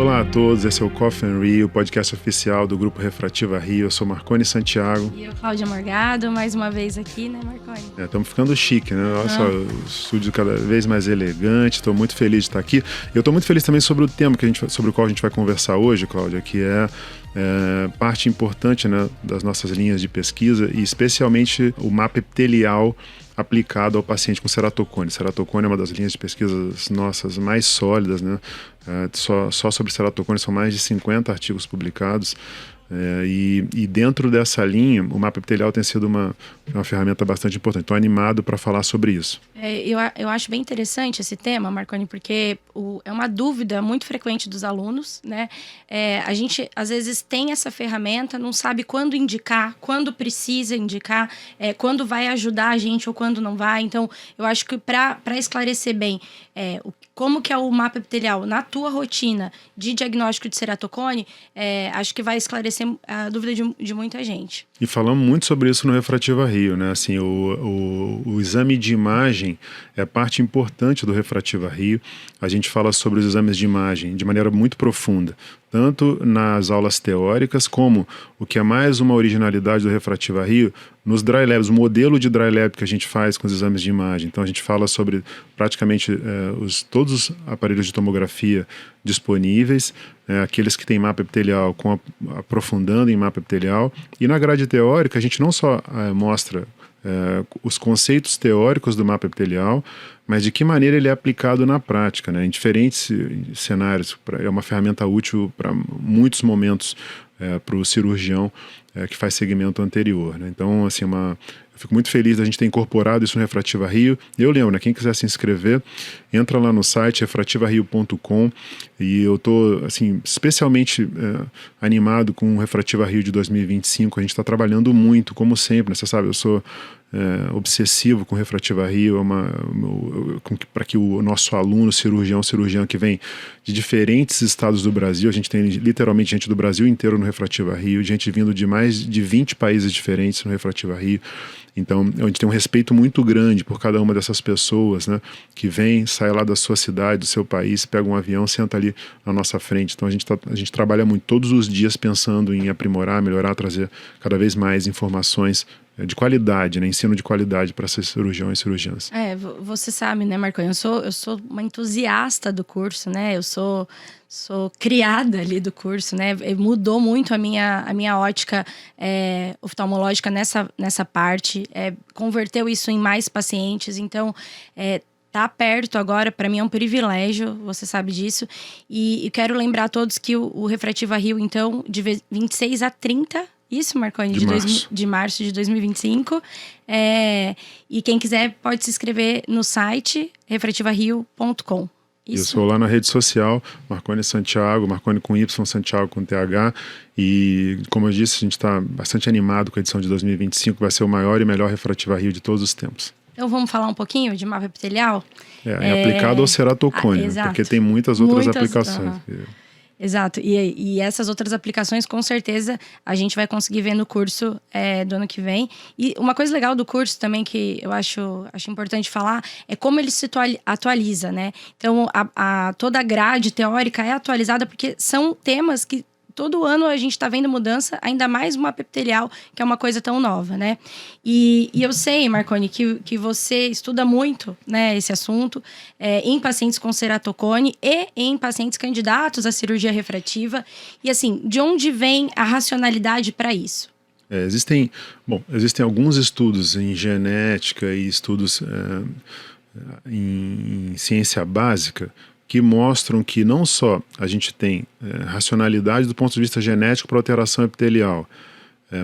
Olá a todos, esse é o Coffee and Rio, o podcast oficial do Grupo Refrativa Rio. Eu sou Marconi Santiago. E eu, Cláudia Morgado, mais uma vez aqui, né, Marconi? Estamos ficando chique, né? Olha só, o estúdio cada vez mais elegante, estou muito feliz de estar aqui. Eu estou muito feliz também sobre o tema sobre o qual a gente vai conversar hoje, Cláudia, que é parte importante, né, das nossas linhas de pesquisa e especialmente o mapa epitelial aplicado ao paciente com ceratocone. Ceratocone é uma das linhas de pesquisas nossas mais sólidas, né? Só sobre ceratocone são mais de 50 artigos publicados. E dentro dessa linha, o mapa epitelial tem sido uma ferramenta bastante importante. Estou animado para falar sobre isso. Eu acho bem interessante esse tema, Marconi, porque é uma dúvida muito frequente dos alunos, né? A gente, às vezes, tem essa ferramenta, não sabe quando indicar, quando precisa indicar, quando vai ajudar a gente ou quando não vai. Então, eu acho que para esclarecer bem como que é o mapa epitelial na tua rotina de diagnóstico de ceratocone, acho que vai esclarecer a dúvida de muita gente. E falamos muito sobre isso no Refrativa Rio, né? Assim, o exame de imagem é parte importante do Refrativa Rio. A gente fala sobre os exames de imagem de maneira muito profunda, tanto nas aulas teóricas, como o que é mais uma originalidade do Refrativa Rio, nos dry labs, o modelo de dry lab que a gente faz com os exames de imagem. Então a gente fala sobre praticamente todos os aparelhos de tomografia disponíveis, aqueles que têm mapa epitelial aprofundando em mapa epitelial, e na grade teórica a gente não só mostra os conceitos teóricos do mapa epitelial, mas de que maneira ele é aplicado na prática, né? Em diferentes cenários. É uma ferramenta útil para muitos momentos para o cirurgião que faz segmento anterior, né? Então, assim, eu fico muito feliz da gente ter incorporado isso no Refrativa Rio. Eu lembro, né, quem quiser se inscrever, entra lá no site refrativario.com, e eu estou assim, especialmente animado com o Refrativa Rio de 2025. A gente está trabalhando muito, como sempre, né? Você sabe, eu sou obsessivo com o Refrativa Rio, para que o nosso aluno cirurgião que vem de diferentes estados do Brasil, a gente tem literalmente gente do Brasil inteiro no Refrativa Rio, gente vindo de mais de 20 países diferentes no Refrativa Rio. Então, a gente tem um respeito muito grande por cada uma dessas pessoas, né, que vem, sai lá da sua cidade, do seu país, pega um avião, senta ali na nossa frente. Então, a gente trabalha muito todos os dias pensando em aprimorar, melhorar, trazer cada vez mais informações de qualidade, né, ensino de qualidade para esses cirurgiões e cirurgiãs. Você sabe, né, Marconi, eu sou uma entusiasta do curso, né, eu sou criada ali do curso, né? Mudou muito a minha ótica oftalmológica nessa parte, converteu isso em mais pacientes. Então, tá perto agora, para mim é um privilégio, você sabe disso. E quero lembrar a todos que o Refrativa Rio, então, de 26 a 30... Isso, Marconi, de março de 2025. E quem quiser pode se inscrever no site refrativario.com. Eu sou lá na rede social, Marconi Santiago, Marconi com Y, Santiago com TH. E, como eu disse, a gente está bastante animado com a edição de 2025, vai ser o maior e melhor Refrativa Rio de todos os tempos. Então vamos falar um pouquinho de mapa epitelial? Aplicado ao ceratocone, porque tem muitas outras aplicações. Exato, e essas outras aplicações, com certeza, a gente vai conseguir ver no curso do ano que vem. E uma coisa legal do curso também, que eu acho importante falar, é como ele se atualiza, né? Então, toda a grade teórica é atualizada, porque são temas que todo ano a gente está vendo mudança, ainda mais o mapa epitelial, que é uma coisa tão nova, né? E eu sei, Marconi, que você estuda muito, né, esse assunto em pacientes com ceratocone e em pacientes candidatos à cirurgia refrativa. E assim, de onde vem a racionalidade para isso? Existem alguns estudos em genética e estudos em ciência básica que mostram que não só a gente tem racionalidade do ponto de vista genético para alteração epitelial,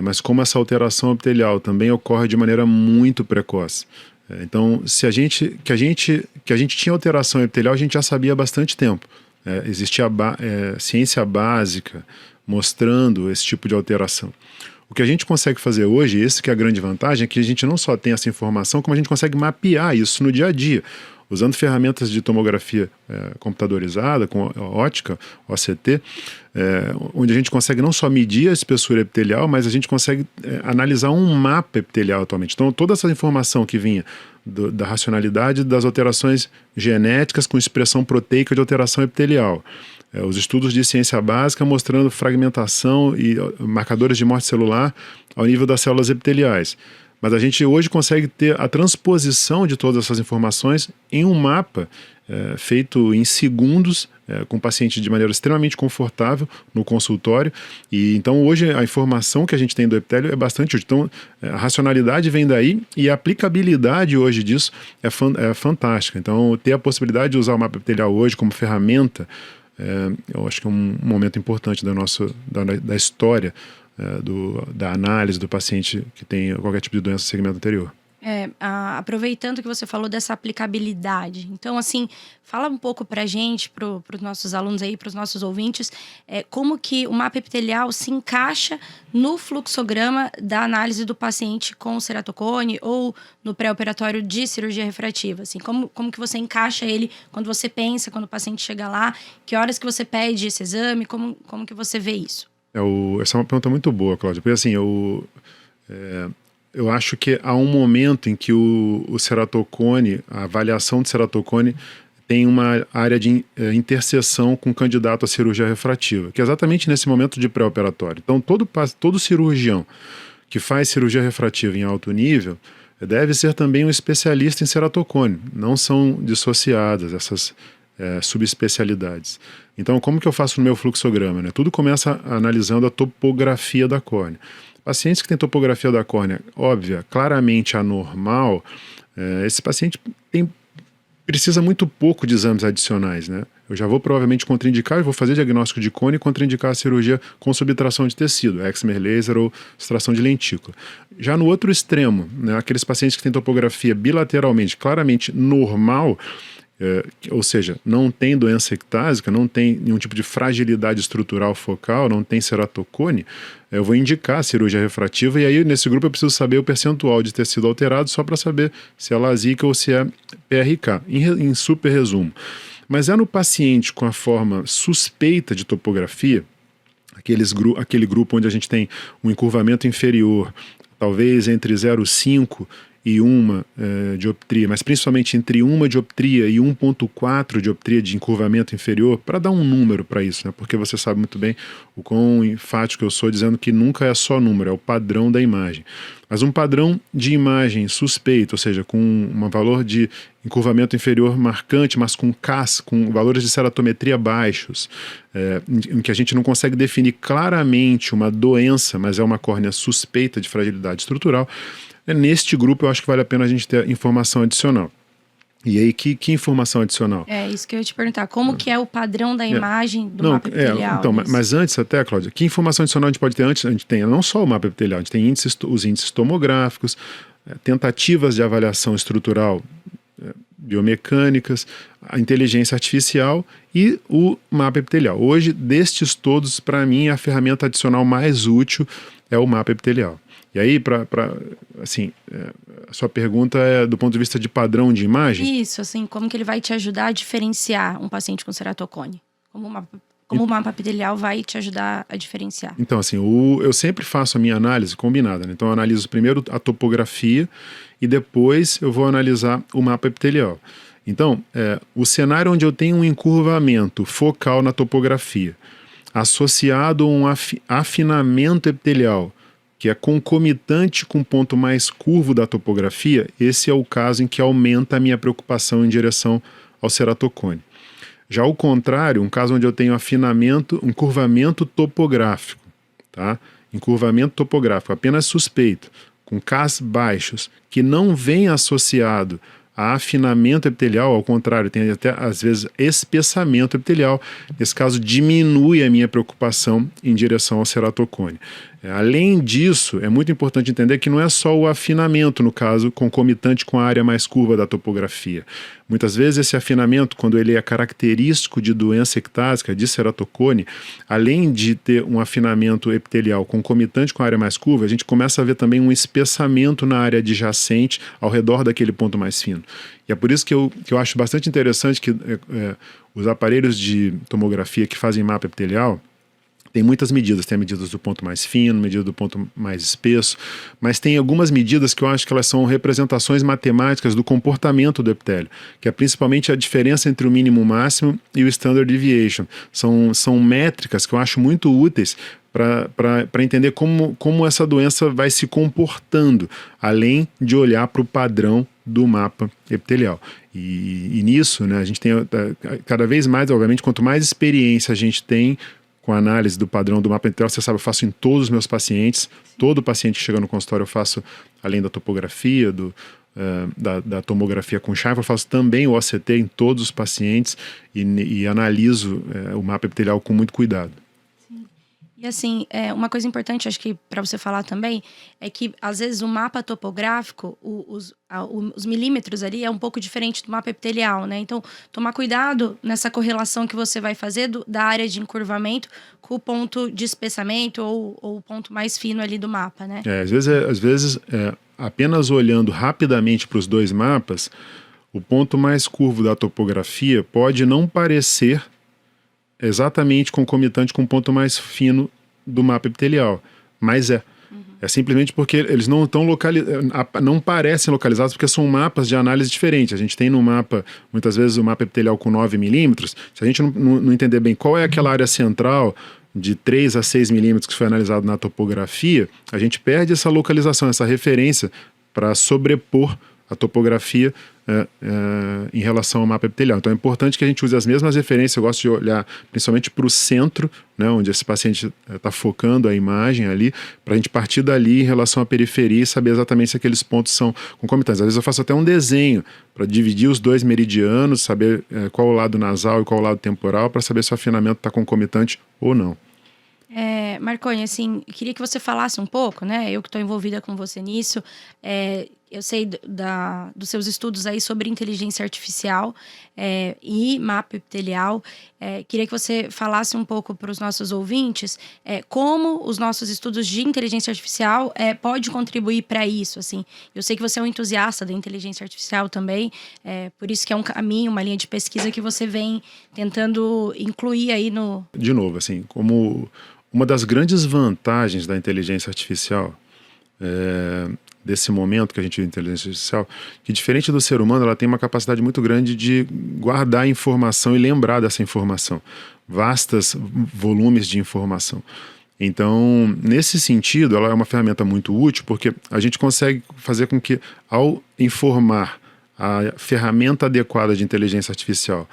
mas como essa alteração epitelial também ocorre de maneira muito precoce. Então, que a gente tinha alteração epitelial, a gente já sabia há bastante tempo. Existia ciência básica mostrando esse tipo de alteração. O que a gente consegue fazer hoje, esse que é a grande vantagem, é que a gente não só tem essa informação, como a gente consegue mapear isso no dia a dia, usando ferramentas de tomografia computadorizada, com ótica, OCT, onde a gente consegue não só medir a espessura epitelial, mas a gente consegue analisar um mapa epitelial atualmente. Então, toda essa informação que vinha da racionalidade das alterações genéticas com expressão proteica de alteração epitelial. Os estudos de ciência básica mostrando fragmentação e marcadores de morte celular ao nível das células epiteliais. Mas a gente hoje consegue ter a transposição de todas essas informações em um mapa feito em segundos, com o paciente de maneira extremamente confortável no consultório. E então hoje a informação que a gente tem do epitélio é bastante útil. Então a racionalidade vem daí e a aplicabilidade hoje disso é fantástica. Então ter a possibilidade de usar o mapa epitelial hoje como ferramenta, eu acho que é um momento importante da história da análise do paciente que tem qualquer tipo de doença do segmento anterior. Aproveitando que você falou dessa aplicabilidade, então assim, fala um pouco pra gente, pros nossos alunos aí, pros nossos ouvintes, como que o mapa epitelial se encaixa no fluxograma da análise do paciente com ceratocone ou no pré-operatório de cirurgia refrativa, assim, como que você encaixa ele quando você pensa, quando o paciente chega lá, que horas que você pede esse exame, como que você vê isso? Essa é uma pergunta muito boa, Cláudia, porque assim, eu acho que há um momento em que o ceratocone, a avaliação de ceratocone tem uma área de interseção com o candidato à cirurgia refrativa, que é exatamente nesse momento de pré-operatório. Então, todo cirurgião que faz cirurgia refrativa em alto nível deve ser também um especialista em ceratocone. Não são dissociadas essas subespecialidades. Então, como que eu faço no meu fluxograma, né? Tudo começa analisando a topografia da córnea. Pacientes que têm topografia da córnea óbvia, claramente anormal, esse paciente precisa muito pouco de exames adicionais, né? Eu já vou provavelmente contraindicar, eu vou fazer diagnóstico de cone e contraindicar a cirurgia com subtração de tecido, excimer laser ou extração de lentícula. Já no outro extremo, né, aqueles pacientes que têm topografia bilateralmente claramente normal, ou seja, não tem doença ectásica, não tem nenhum tipo de fragilidade estrutural focal, não tem ceratocone, eu vou indicar a cirurgia refrativa e aí nesse grupo eu preciso saber o percentual de tecido alterado só para saber se é LASIK ou se é PRK, em super resumo. Mas no paciente com a forma suspeita de topografia, aquele grupo onde a gente tem um encurvamento inferior, talvez entre 0,5 e 1 dioptria, mas principalmente entre 1 dioptria e 1,4 dioptria de encurvamento inferior, para dar um número para isso, né? Porque você sabe muito bem o quão enfático eu sou dizendo que nunca é só número, é o padrão da imagem. Mas um padrão de imagem suspeito, ou seja, com um valor de encurvamento inferior marcante, mas com CAS, com valores de ceratometria baixos, em que a gente não consegue definir claramente uma doença, mas é uma córnea suspeita de fragilidade estrutural, neste grupo eu acho que vale a pena a gente ter informação adicional. E aí, que informação adicional? Isso que eu ia te perguntar. Como que é o padrão da imagem do mapa epitelial? Então, mas antes até, Cláudia, que informação adicional a gente pode ter antes? A gente tem não só o mapa epitelial, a gente tem os índices tomográficos, tentativas de avaliação estrutural biomecânicas, a inteligência artificial e o mapa epitelial. Hoje, destes todos, para mim, a ferramenta adicional mais útil é o mapa epitelial. E aí, assim, a sua pergunta é do ponto de vista de padrão de imagem? Isso, assim, como que ele vai te ajudar a diferenciar um paciente com ceratocone? Como o mapa epitelial vai te ajudar a diferenciar? Então, assim, eu sempre faço a minha análise combinada, né? Então, eu analiso primeiro a topografia e depois eu vou analisar o mapa epitelial. Então, o cenário onde eu tenho um encurvamento focal na topografia, associado a um afinamento epitelial, que é concomitante com o ponto mais curvo da topografia, esse é o caso em que aumenta a minha preocupação em direção ao ceratocone. Já o contrário, um caso onde eu tenho encurvamento topográfico, tá? Encurvamento topográfico, apenas suspeito, com CAS baixos, que não vem associado a afinamento epitelial, ao contrário, tem até às vezes espessamento epitelial. Nesse caso, diminui a minha preocupação em direção ao ceratocone. Além disso, é muito importante entender que não é só o afinamento, no caso, concomitante com a área mais curva da topografia. Muitas vezes esse afinamento, quando ele é característico de doença ectásica, de ceratocone, além de ter um afinamento epitelial concomitante com a área mais curva, a gente começa a ver também um espessamento na área adjacente ao redor daquele ponto mais fino. E é por isso que eu acho bastante interessante que os aparelhos de tomografia que fazem mapa epitelial, Tem muitas medidas, tem medidas do ponto mais fino, medida do ponto mais espesso, mas tem algumas medidas que eu acho que elas são representações matemáticas do comportamento do epitélio, que é principalmente a diferença entre o mínimo máximo e o standard deviation. São métricas que eu acho muito úteis para entender como essa doença vai se comportando, além de olhar para o padrão do mapa epitelial. E nisso, né, a gente tem cada vez mais, obviamente, quanto mais experiência a gente tem com a análise do padrão do mapa epitelial, você sabe, eu faço em todos os meus pacientes. Todo paciente que chega no consultório eu faço, além da topografia, da tomografia com chave, eu faço também o OCT em todos os pacientes e analiso o mapa epitelial com muito cuidado. E assim, uma coisa importante, acho que para você falar também, é que às vezes o mapa topográfico, os milímetros ali é um pouco diferente do mapa epitelial, né? Então, tomar cuidado nessa correlação que você vai fazer da área de encurvamento com o ponto de espessamento ou o ponto mais fino ali do mapa, né? Às vezes apenas olhando rapidamente para os dois mapas, o ponto mais curvo da topografia pode não parecer exatamente concomitante com o ponto mais fino do mapa epitelial, mas é. É simplesmente porque eles não estão não parecem localizados porque são mapas de análise diferentes. A gente tem no mapa, muitas vezes o mapa epitelial com 9 milímetros, se a gente não entender bem qual é aquela área central de 3 a 6 milímetros que foi analisado na topografia, a gente perde essa localização, essa referência para sobrepor a topografia em relação ao mapa epitelial. Então é importante que a gente use as mesmas referências. Eu gosto de olhar principalmente para o centro, né, onde esse paciente está focando a imagem ali, para a gente partir dali em relação à periferia e saber exatamente se aqueles pontos são concomitantes. Às vezes eu faço até um desenho para dividir os dois meridianos, saber qual o lado nasal e qual o lado temporal, para saber se o afinamento está concomitante ou não. Marconi, assim, queria que você falasse um pouco, né? Eu que estou envolvida com você nisso, eu sei dos seus estudos aí sobre inteligência artificial e mapa epitelial. Queria que você falasse um pouco para os nossos ouvintes como os nossos estudos de inteligência artificial pode contribuir para isso, assim. Eu sei que você é um entusiasta da inteligência artificial também, por isso que é um caminho, uma linha de pesquisa que você vem tentando incluir aí no... De novo, assim, como uma das grandes vantagens da inteligência artificial, desse momento que a gente vive inteligência artificial, que diferente do ser humano, ela tem uma capacidade muito grande de guardar informação e lembrar dessa informação. Vastos volumes de informação. Então, nesse sentido, ela é uma ferramenta muito útil porque a gente consegue fazer com que, ao informar a ferramenta adequada de inteligência artificial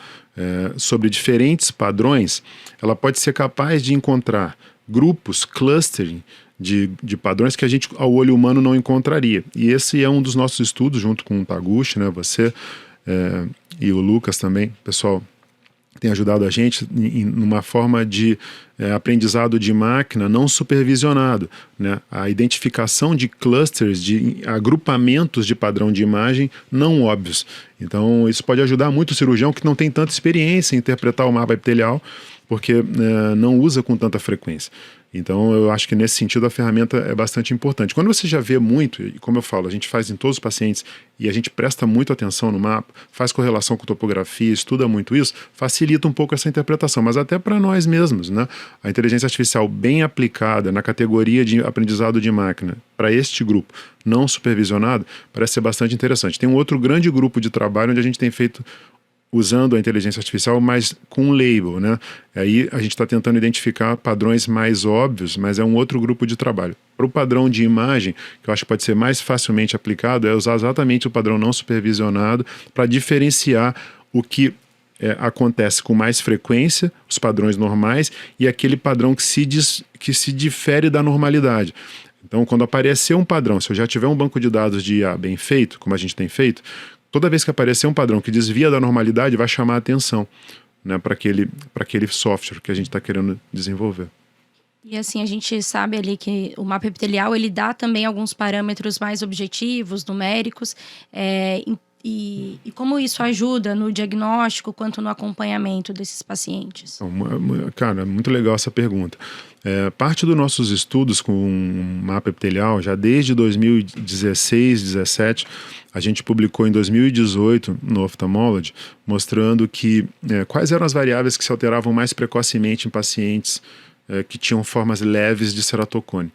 sobre diferentes padrões, ela pode ser capaz de encontrar grupos, clustering de padrões que a gente, ao olho humano, não encontraria. E esse é um dos nossos estudos, junto com o Taguchi, né, você e o Lucas também, pessoal, tem ajudado a gente numa forma de aprendizado de máquina não supervisionado, né? A identificação de clusters, de agrupamentos de padrão de imagem não óbvios. Então isso pode ajudar muito o cirurgião que não tem tanta experiência em interpretar o mapa epitelial, porque não usa com tanta frequência. Então eu acho que nesse sentido a ferramenta é bastante importante. Quando você já vê muito, e como eu falo, a gente faz em todos os pacientes e a gente presta muito atenção no mapa, faz correlação com topografia, estuda muito isso, facilita um pouco essa interpretação, mas até para nós mesmos, né? A inteligência artificial bem aplicada na categoria de aprendizado de máquina para este grupo não supervisionado parece ser bastante interessante. Tem um outro grande grupo de trabalho onde a gente tem feito usando a inteligência artificial, mas com um label, né? Aí a gente está tentando identificar padrões mais óbvios, mas é um outro grupo de trabalho. Para o padrão de imagem, que eu acho que pode ser mais facilmente aplicado, é usar exatamente o padrão não supervisionado para diferenciar o que acontece com mais frequência, os padrões normais, e aquele padrão que se difere da normalidade. Então, quando aparecer um padrão, se eu já tiver um banco de dados de IA bem feito, como a gente tem feito, toda vez que aparecer um padrão que desvia da normalidade, vai chamar a atenção, né, para aquele software que a gente está querendo desenvolver. E assim, a gente sabe ali que o mapa epitelial, ele dá também alguns parâmetros mais objetivos, numéricos, e como isso ajuda no diagnóstico quanto no acompanhamento desses pacientes? Cara, muito legal essa pergunta. Parte dos nossos estudos com o mapa epitelial, já desde 2016, 2017, a gente publicou em 2018 no Ophthalmology, mostrando que quais eram as variáveis que se alteravam mais precocemente em pacientes que tinham formas leves de ceratocone.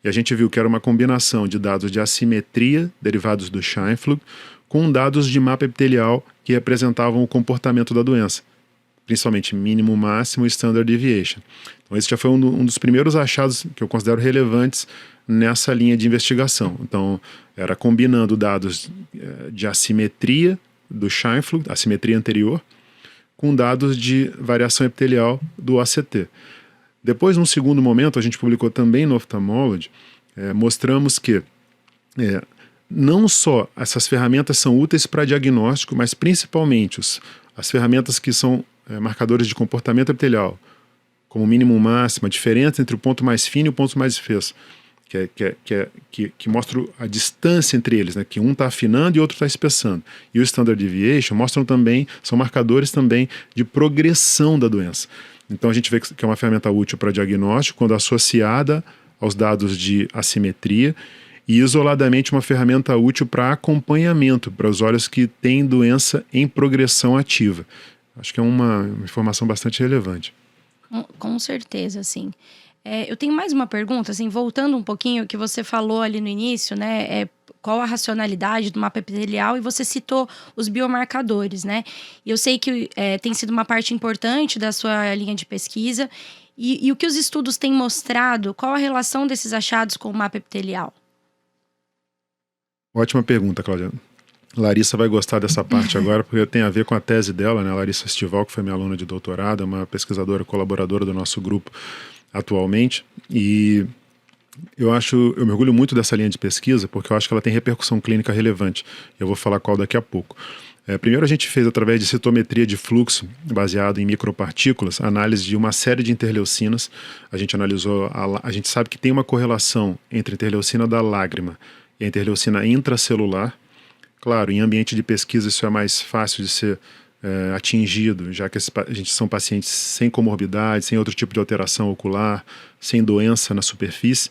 E a gente viu que era uma combinação de dados de assimetria, derivados do Scheinpflug, com dados de mapa epitelial que representavam o comportamento da doença, principalmente mínimo, máximo e standard deviation. Então esse já foi um dos primeiros achados que eu considero relevantes nessa linha de investigação. Então era combinando dados de assimetria do Scheinpflug, assimetria anterior, com dados de variação epitelial do ACT. Depois, num segundo momento, a gente publicou também no Ophthalmology, mostramos que não só essas ferramentas são úteis para diagnóstico, mas principalmente as ferramentas que são marcadores de comportamento epitelial, como mínimo máximo, a diferença entre o ponto mais fino e o ponto mais espesso, que mostra a distância entre eles, né? Que um está afinando e o outro está espessando. E o standard deviation são marcadores também de progressão da doença. Então a gente vê que é uma ferramenta útil para diagnóstico quando associada aos dados de assimetria e isoladamente uma ferramenta útil para acompanhamento para os olhos que têm doença em progressão ativa. Acho que é uma informação bastante relevante. Com certeza, sim. Eu tenho mais uma pergunta, assim, voltando um pouquinho, que você falou ali no início, né? Qual a racionalidade do mapa epitelial, e você citou os biomarcadores, né? E eu sei que tem sido uma parte importante da sua linha de pesquisa. E o que os estudos têm mostrado, qual a relação desses achados com o mapa epitelial? Ótima pergunta, Cláudia. Larissa vai gostar dessa parte agora, porque tem a ver com a tese dela, né? Larissa Estival, que foi minha aluna de doutorado, é uma pesquisadora colaboradora do nosso grupo atualmente, e eu me orgulho muito dessa linha de pesquisa, porque eu acho que ela tem repercussão clínica relevante. Eu vou falar qual daqui a pouco. Primeiro a gente fez, através de citometria de fluxo, baseado em micropartículas, análise de uma série de interleucinas. A gente analisou, a gente sabe que tem uma correlação entre a interleucina da lágrima e a interleucina intracelular. Claro, em ambiente de pesquisa isso é mais fácil de ser atingido, já que são pacientes sem comorbidade, sem outro tipo de alteração ocular, sem doença na superfície,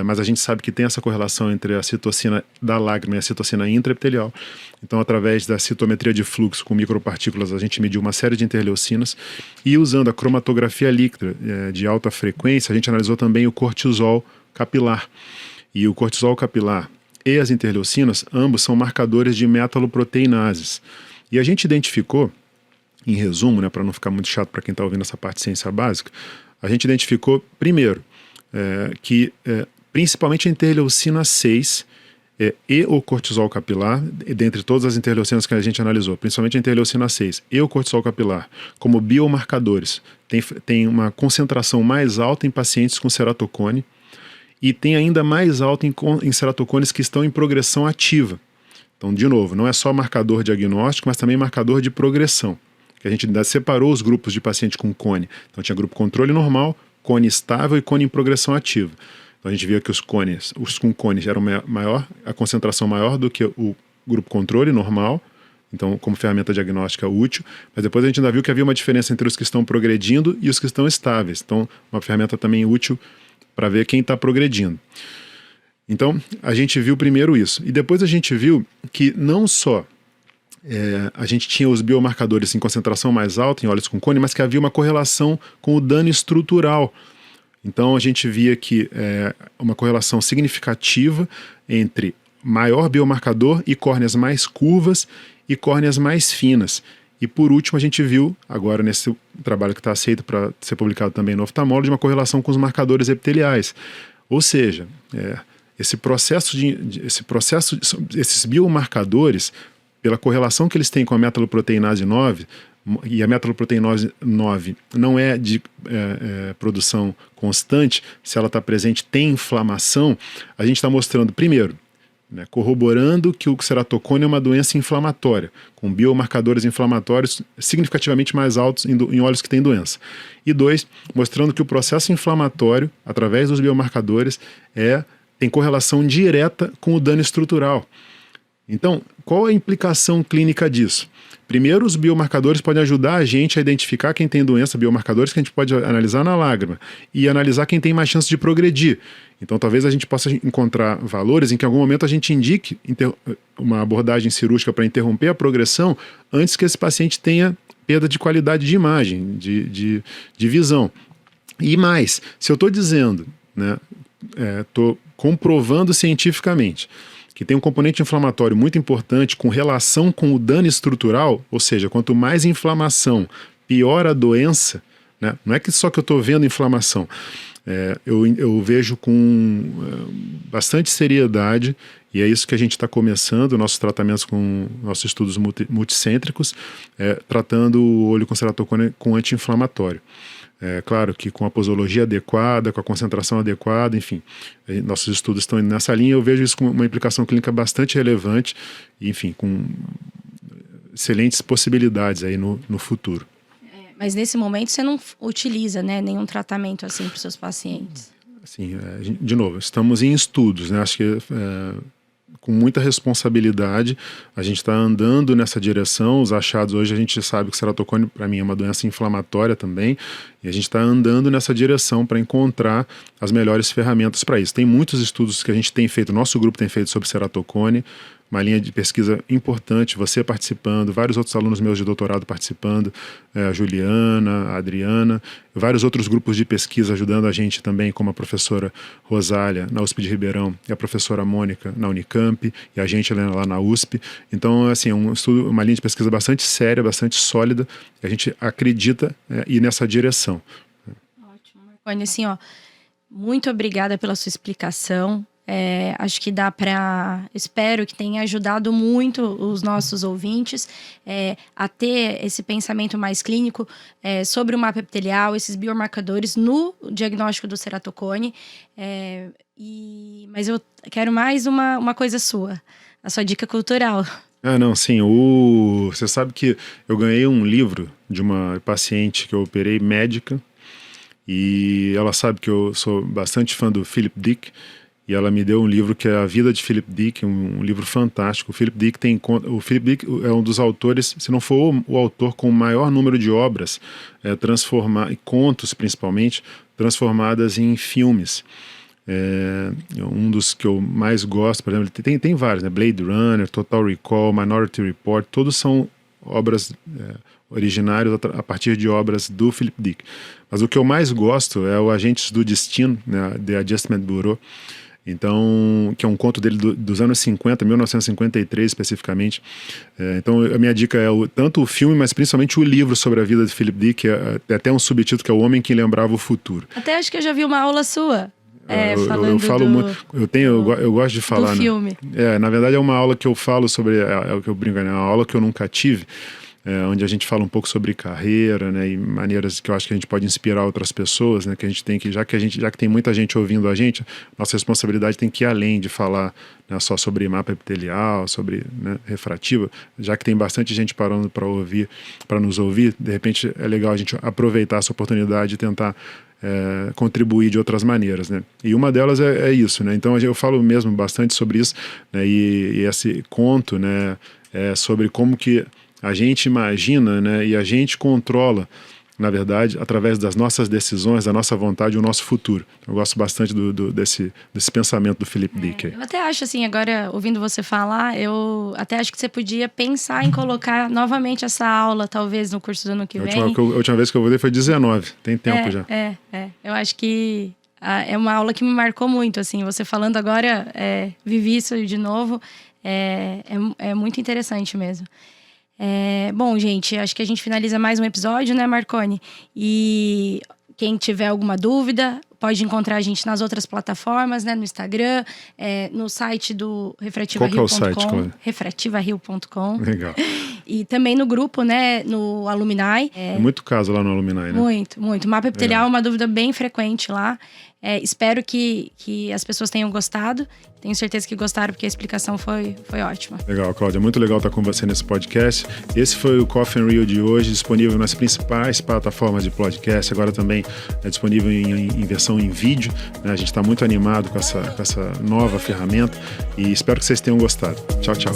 mas a gente sabe que tem essa correlação entre a citocina da lágrima e a citocina intraepitelial. Então, através da citometria de fluxo com micropartículas, a gente mediu uma série de interleucinas e, usando a cromatografia líquida de alta frequência, a gente analisou também o cortisol capilar. E o cortisol capilar e as interleucinas, ambos são marcadores de metaloproteinases. E a gente identificou, em resumo, né, para não ficar muito chato para quem está ouvindo essa parte de ciência básica, a gente identificou, primeiro, que principalmente a interleucina 6 e o cortisol capilar, dentre todas as interleucinas que a gente analisou, principalmente a interleucina 6 e o cortisol capilar, como biomarcadores, tem uma concentração mais alta em pacientes com ceratocone e tem ainda mais alta em ceratocones que estão em progressão ativa. Então, de novo, não é só marcador diagnóstico, mas também marcador de progressão. Que a gente separou os grupos de paciente com cone. Então, tinha grupo controle normal, cone estável e cone em progressão ativa. Então, a gente via que os com cones eram a concentração maior do que o grupo controle normal, então, como ferramenta diagnóstica útil. Mas depois a gente ainda viu que havia uma diferença entre os que estão progredindo e os que estão estáveis. Então, uma ferramenta também útil para ver quem está progredindo. Então, a gente viu primeiro isso. E depois a gente viu que não só a gente tinha os biomarcadores em concentração mais alta em olhos com cone, mas que havia uma correlação com o dano estrutural. Então, a gente via que uma correlação significativa entre maior biomarcador e córneas mais curvas e córneas mais finas. E por último, a gente viu, agora nesse trabalho que está aceito para ser publicado também no Ophthalmology, uma correlação com os marcadores epiteliais. Ou seja, esses biomarcadores, pela correlação que eles têm com a metaloproteinase 9, e a metaloproteinase 9 não é de produção constante, se ela está presente tem inflamação, a gente está mostrando, primeiro, né, corroborando que o ceratocone é uma doença inflamatória, com biomarcadores inflamatórios significativamente mais altos em olhos que têm doença. E dois, mostrando que o processo inflamatório, através dos biomarcadores, tem correlação direta com o dano estrutural. Então, qual a implicação clínica disso? Primeiro, os biomarcadores podem ajudar a gente a identificar quem tem doença, biomarcadores que a gente pode analisar na lágrima e analisar quem tem mais chance de progredir. Então, talvez a gente possa encontrar valores em que em algum momento a gente indique uma abordagem cirúrgica para interromper a progressão antes que esse paciente tenha perda de qualidade de imagem, de visão. E mais, se eu estou dizendo, né, estou comprovando cientificamente que tem um componente inflamatório muito importante com relação com o dano estrutural, ou seja, quanto mais inflamação, pior a doença, né? Não é que só que eu estou vendo inflamação, eu vejo com bastante seriedade, e é isso que a gente está começando, nossos tratamentos com nossos estudos multicêntricos, tratando o olho com ceratocone com anti-inflamatório. Claro que com a posologia adequada, com a concentração adequada, enfim, nossos estudos estão indo nessa linha. Eu vejo isso com uma implicação clínica bastante relevante, enfim, com excelentes possibilidades aí no futuro. Mas nesse momento você não utiliza, né, nenhum tratamento assim para os seus pacientes? Assim, de novo, estamos em estudos, né? Acho que com muita responsabilidade, a gente está andando nessa direção. Os achados hoje, a gente sabe que o ceratocone, para mim, é uma doença inflamatória também, e a gente está andando nessa direção para encontrar as melhores ferramentas para isso. Tem muitos estudos que a gente tem feito, nosso grupo tem feito sobre ceratocone, uma linha de pesquisa importante, você participando, vários outros alunos meus de doutorado participando, a Juliana, a Adriana, vários outros grupos de pesquisa ajudando a gente também, como a professora Rosália, na USP de Ribeirão, e a professora Mônica, na Unicamp, e a gente lá na USP. Então, assim, é um estudo, uma linha de pesquisa bastante séria, bastante sólida, e a gente acredita ir nessa direção. Ótimo, Marconi, assim, muito obrigada pela sua explicação. Acho que dá para... Espero que tenha ajudado muito os nossos ouvintes a ter esse pensamento mais clínico sobre o mapa epitelial, esses biomarcadores no diagnóstico do ceratocone. Mas eu quero mais uma coisa sua, a sua dica cultural. Não, sim. Você sabe que eu ganhei um livro de uma paciente que eu operei, médica, e ela sabe que eu sou bastante fã do Philip Dick. E ela me deu um livro que é A Vida de Philip Dick, um livro fantástico. O Philip Dick é um dos autores, se não for o autor com o maior número de obras, contos principalmente, transformadas em filmes. Um dos que eu mais gosto, por exemplo, tem vários, né? Blade Runner, Total Recall, Minority Report, todos são obras originárias a partir de obras do Philip Dick. Mas o que eu mais gosto é o Agentes do Destino, né? The Adjustment Bureau. Então, que é um conto dele dos anos 50, 1953 especificamente. Então, a minha dica é tanto o filme, mas principalmente o livro sobre a vida de Philip Dick, tem até um subtítulo que é O Homem que Lembrava o Futuro. Até acho que eu já vi uma aula sua. Eu falo muito. Eu gosto de falar. Do filme. Na verdade, é uma aula que eu falo sobre. É o que eu brinco, né? É uma aula que eu nunca tive. Onde a gente fala um pouco sobre carreira, né, e maneiras que eu acho que a gente pode inspirar outras pessoas, né, que a gente tem que, já que tem muita gente ouvindo a gente, nossa responsabilidade tem que ir além de falar, né, só sobre mapa epitelial, sobre, né, refrativa, já que tem bastante gente parando para nos ouvir, de repente é legal a gente aproveitar essa oportunidade e tentar contribuir de outras maneiras, né? E uma delas é isso, né? Então eu falo mesmo bastante sobre isso, né, e esse conto, né, sobre como que a gente imagina, né, e a gente controla, na verdade, através das nossas decisões, da nossa vontade, o nosso futuro. Eu gosto bastante desse pensamento do Philip Dick. Eu até acho assim, agora ouvindo você falar, eu até acho que você podia pensar em colocar novamente essa aula, talvez no curso do ano que vem. A última vez que eu vou foi 19, tem tempo já. Eu acho que é uma aula que me marcou muito, assim, você falando agora, vivi isso de novo, é muito interessante mesmo. Bom, gente, acho que a gente finaliza mais um episódio, né, Marconi? E quem tiver alguma dúvida, pode encontrar a gente nas outras plataformas, né? No Instagram, no site do refrativario.com. Qual que é o site, Cláudia? refrativario.com. Legal. E também no grupo, né? No Alumni. É muito caso lá no Alumni, né? Muito, muito. Mapa epitelial é uma dúvida bem frequente lá. Espero que as pessoas tenham gostado. Tenho certeza que gostaram, porque a explicação foi ótima. Legal, Cláudia. Muito legal estar com você nesse podcast. Esse foi o Coffee and Reel de hoje, disponível nas principais plataformas de podcast. Agora também é disponível em versão em vídeo, né? A gente está muito animado com essa nova ferramenta e espero que vocês tenham gostado. Tchau, tchau.